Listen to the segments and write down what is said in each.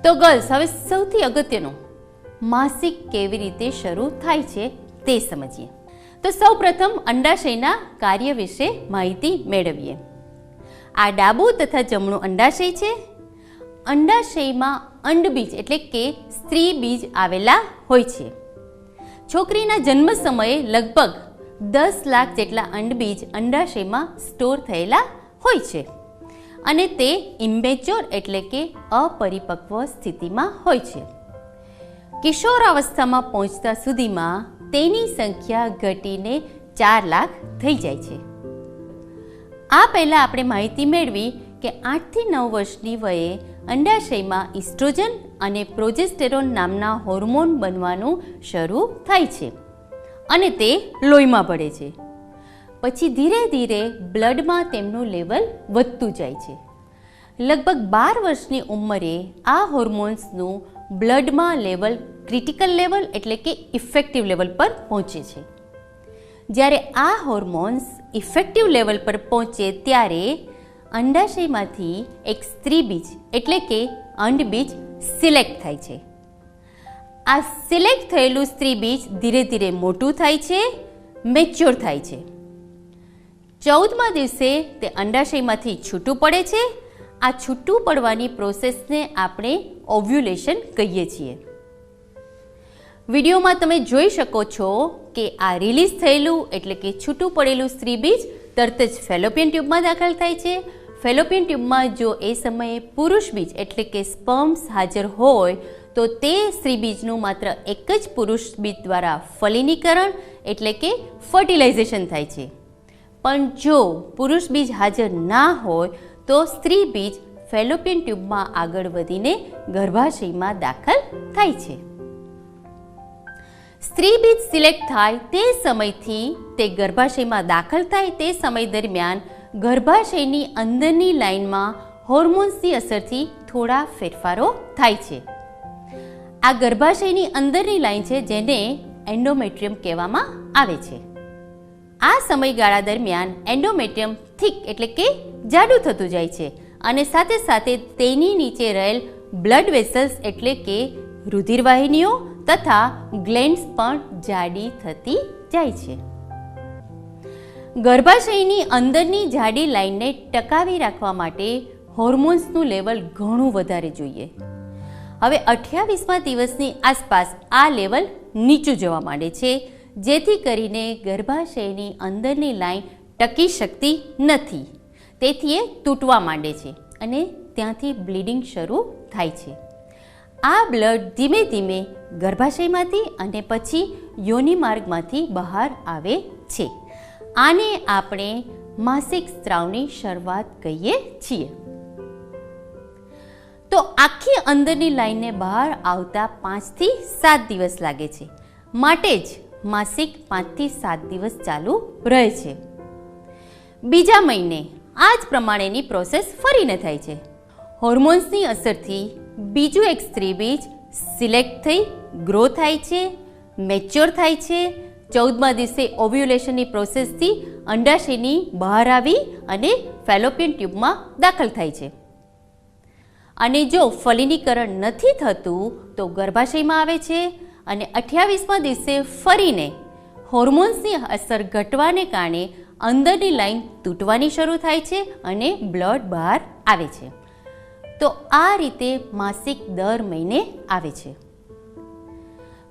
તો ગર્લ્સ, હવે સૌથી અગત્યનું માસિક કેવી રીતે શરૂ થાય છે તે સમજીએ. તો સૌ પ્રથમ અંડાશયના કાર્ય વિશે માહિતી મેળવીએ. આ ડાબું તથા જમણું અંડાશય છે. અંડાશયમાં અંડબીજ એટલે કે સ્ત્રી બીજ આવેલા હોય છે. છોકરીના જન્મ સમયે લગભગ 10 લાખ જેટલા અંડબીજ અંડાશયમાં સ્ટોર થયેલા હોય છે અને તે ઇમ્મેચ્યોર એટલે કે અપરિપક્વ સ્થિતિમાં હોય છે. કિશોરાવસ્થામાં પહોંચતા સુધીમાં તેની સંખ્યા ઘટીને 4 લાખ થઈ જાય છે. આ પહેલાં આપણે માહિતી મેળવી કે 8 થી 9 વર્ષની વયે અંડાશયમાં ઇસ્ટ્રોજન અને પ્રોજેસ્ટેરોન નામના હોર્મોન બનવાનું શરૂ થાય છે અને તે લોહીમાં ભળે છે. પછી ધીરે ધીરે બ્લડમાં તેમનું લેવલ વધતું જાય છે. લગભગ 12 વર્ષની ઉંમરે આ હોર્મોન્સનું બ્લડમાં લેવલ ક્રિટિકલ લેવલ એટલે કે ઇફેક્ટિવ લેવલ પર પહોંચે છે. જ્યારે આ હોર્મોન્સ ઇફેક્ટિવ લેવલ પર પહોંચે ત્યારે અંડાશયમાંથી એક સ્ત્રી બીજ એટલે કે અંડબીજ સિલેક્ટ થાય છે. આ સિલેક્ટ થયેલું સ્ત્રી બીજ ધીરે ધીરે મોટું થાય છે, મેચ્યોર થાય છે. 14મા દિવસે તે અંડાશયમાંથી છૂટું પડે છે. આ છૂટું પડવાની પ્રોસેસને આપણે ઓવ્યુલેશન કહીએ છીએ. વિડીયોમાં તમે જોઈ શકો છો કે આ રિલીઝ થયેલું એટલે કે છૂટું પડેલું સ્ત્રી બીજ તરત જ ફેલોપિયન ટ્યુબમાં દાખલ થાય છે. ફેલોપિયન ટ્યુબમાં જો એ સમયે પુરુષ બીજ એટલે કે સ્પર્મ્સ હાજર હોય તો તે સ્ત્રી બીજનું માત્ર એક જ પુરુષ બીજ દ્વારા ફલિનીકરણ એટલે કે ફર્ટિલાઇઝેશન થાય છે. પણ જો પુરુષ બીજ હાજર ના હોય તો સ્ત્રી બીજ ફેલોપિયન ટ્યુબમાં આગળ વધીને ગર્ભાશયમાં દાખલ થાય છે. સ્ત્રી બીજ સિલેક્ટ થાય તે સમયથી તે ગર્ભાશયમાં દાખલ થાય તે સમય દરમિયાન ગર્ભાશયની અંદરની લાઇનમાં હોર્મોન્સની અસરથી થોડા ફેરફારો થાય છે. આ ગર્ભાશયની અંદરની લાઇન છે જેને એન્ડોમેટ્રિયમ કહેવામાં આવે છે. આ સમયગાળા દરમિયાન એન્ડોમેટ્રિયમ થીક એટલે કે જાડું થતું જાય છે અને સાથે સાથે તેની નીચે રહેલ બ્લડ વેસલ્સ એટલે કે રુધિરવાહિનીઓ તથા ગ્લેન્ડ્સ પણ જાડી થતી જાય છે. ગર્ભાશયની અંદરની જાડી લાઇનને ટકાવી રાખવા માટે હોર્મોન્સનું લેવલ ઘણું વધારે જોઈએ. હવે 28મા દિવસની આસપાસ આ લેવલ નીચું જવા માંડે છે જેથી કરીને ગર્ભાશયની અંદરની લાઇન ટકી શકતી નથી. તેથી એ તૂટવા માંડે છે અને ત્યાંથી બ્લીડિંગ શરૂ થાય છે. આ બ્લડ ધીમે ધીમે ગર્ભાશયમાંથી અને પછી યોનિ માર્ગમાંથી બહાર આવે છે. આને આપણે માસિક સ્ત્રાવની શરૂઆત કહીએ છીએ. તો આખી અંદરની લાઇનને બહાર આવતા 5 થી 7 દિવસ લાગે છે. માટે જ માસિક 5 થી 7 દિવસ ચાલુ રહે છે. બીજા મહિને આ જ પ્રમાણેની પ્રોસેસ ફરીને થાય છે. હોર્મોન્સની અસરથી બીજું એક સ્ત્રી બીજ સિલેક્ટ થઈ ગ્રો થાય છે, મેચ્યોર થાય છે. 14મા દિવસે ઓવ્યુલેશનની પ્રોસેસથી અંડાશયની બહાર આવી અને ફેલોપિયન ટ્યુબમાં દાખલ થાય છે. અને જો ફલિનીકરણ નથી થતું તો ગર્ભાશયમાં આવે છે અને 28મા દિવસે ફરીને હોર્મોન્સની અસર ઘટવાને કારણે અંદરની લાઇન તૂટવાની શરૂ થાય છે અને બ્લડ બહાર આવે છે. તો આ રીતે માસિક દર મહિને આવે છે.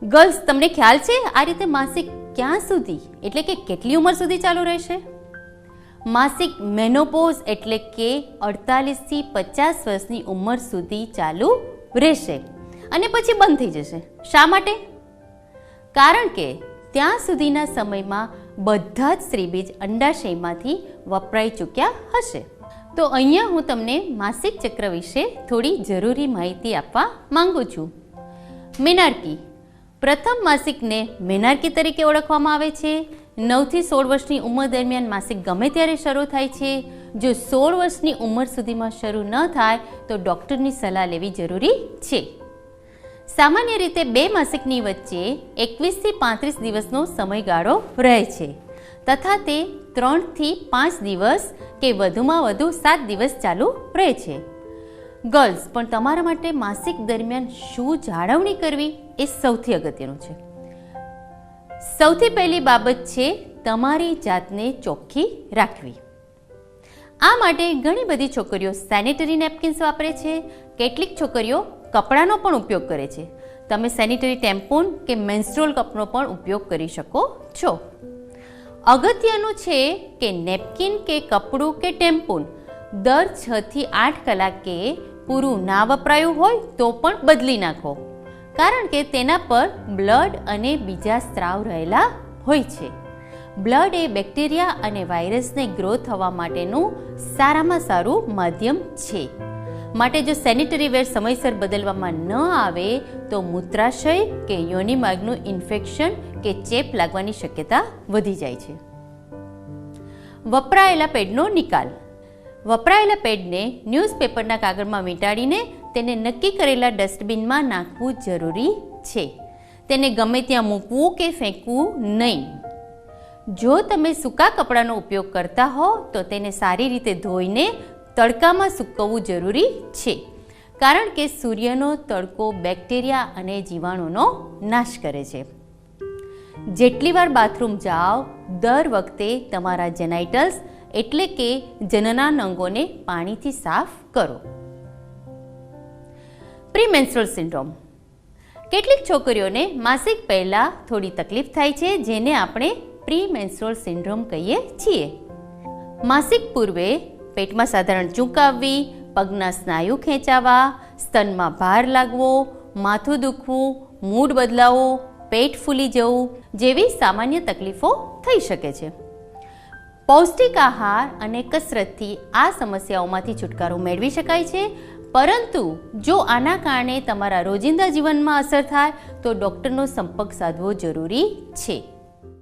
ગર્લ્સ, તમને ખ્યાલ છે આ રીતે માસિક ક્યાં સુધી એટલે કે કેટલી ઉંમર સુધી ચાલુ રહેશે? માસિક મેનોપોઝ એટલે કે 48 થી 50 વર્ષની ઉંમર સુધી ચાલુ રહેશે અને પછી બંધ થઈ જશે. શા માટે? કારણ કે ત્યાં સુધીના સમયમાં બધા જ સ્ત્રીબીજ અંડાશયમાંથી વપરાઈ ચૂક્યા હશે. તો અહીંયા હું તમને માસિક ચક્ર વિશે થોડી જરૂરી માહિતી આપવા માંગુ છું. મેનાર્કી. પ્રથમ માસિકને મેનાર્કી તરીકે ઓળખવામાં આવે છે. 9 થી 16 વર્ષની ઉંમર દરમિયાન માસિક ગમે ત્યારે શરૂ થાય છે. જો 16 વર્ષની ઉંમર સુધીમાં શરૂ ન થાય તો ડૉક્ટરની સલાહ લેવી જરૂરી છે. સામાન્ય રીતે 2 માસિકની વચ્ચે 21 થી 35 દિવસનો સમયગાળો રહે છે તથા તે 3 થી 5 દિવસ કે વધુમાં વધુ 7 દિવસ ચાલુ રહે છે. ગર્લ્સ પણ તમારા માટે માસિક દરમિયાન શું જાળવણી કરવી એ સૌથી અગત્યનું છે. સૌથી પહેલી બાબત છે તમારી જાતને ચોખ્ખી રાખવી. આ માટે ઘણી બધી છોકરીઓ સેનિટરી નેપકિન્સ વાપરે છે. કેટલીક છોકરીઓ કપડાનો પણ ઉપયોગ કરે છે. તમે સેનિટરી ટેમ્પોન કે મેન્સ્ટ્રુઅલ કપનો પણ ઉપયોગ કરી શકો છો. અગત્યનું છે કે નેપકિન કે કપડું કે ટેમ્પોન દર 6 થી 8 કલાકે પૂરું ના વપરાયું હોય તો પણ બદલી નાખો, કારણ કે તેના પર બ્લડ અને બીજા સ્ત્રાવ રહેલા હોય છે. બ્લડ એ બેક્ટેરિયા અને વાયરસને ગ્રો થવા માટેનું સારામાં સારું માધ્યમ છે. માટે જો સેનિટરી વેર સમયસર બદલવામાં ન આવે તો મૂત્રાશય કે યોનિમાર્ગનું ઇન્ફેક્શન કે ચેપ લાગવાની શક્યતા વધી જાય છે. વપરાયેલા પેડનો નિકાલ. વપરાયેલા પેડને ન્યૂઝપેપરના કાગળમાં વીંટાળીને તેને નક્કી કરેલા ડસ્ટબિનમાં નાખવું જરૂરી છે. તેને ગમે ત્યાં મૂકવું કે ફેંકવું નહીં. જો તમે સૂકા કપડાનો ઉપયોગ કરતા હો તો તેને સારી રીતે ધોઈને તડકામાં સૂકવવું જરૂરી છે, કારણ કે સૂર્યનો તડકો બેક્ટેરિયા અને જીવાણુનો નાશ કરે છે. જેટલી વાર બાથરૂમ જાઓ દર વખતે તમારા જેનાઇટલ્સ એટલે કે જનના અંગોને પાણીથી સાફ કરો. પ્રીમેન્સ્ટ્રુઅલ સિન્ડ્રોમ. કેટલીક છોકરીઓને માસિક પહેલાં થોડી તકલીફ થાય છે, જેને આપણે પ્રીમેન્સ્ટ્રુઅલ સિન્ડ્રોમ કહીએ છીએ. માસિક પૂર્વે પેટમાં સાધારણ ચૂંક આવવી, પગના સ્નાયુ ખેંચાવા, સ્તનમાં ભાર લાગવો, માથું દુખવું, મૂડ બદલાવો, પેટ ફૂલી જવું જેવી સામાન્ય તકલીફો થઈ શકે છે. પૌષ્ટિક આહાર અને કસરતથી આ સમસ્યાઓમાંથી છુટકારો મેળવી શકાય છે, પરંતુ જો આના કારણે તમારા રોજિંદા જીવનમાં અસર થાય તો ડૉક્ટરનો સંપર્ક સાધવો જરૂરી છે.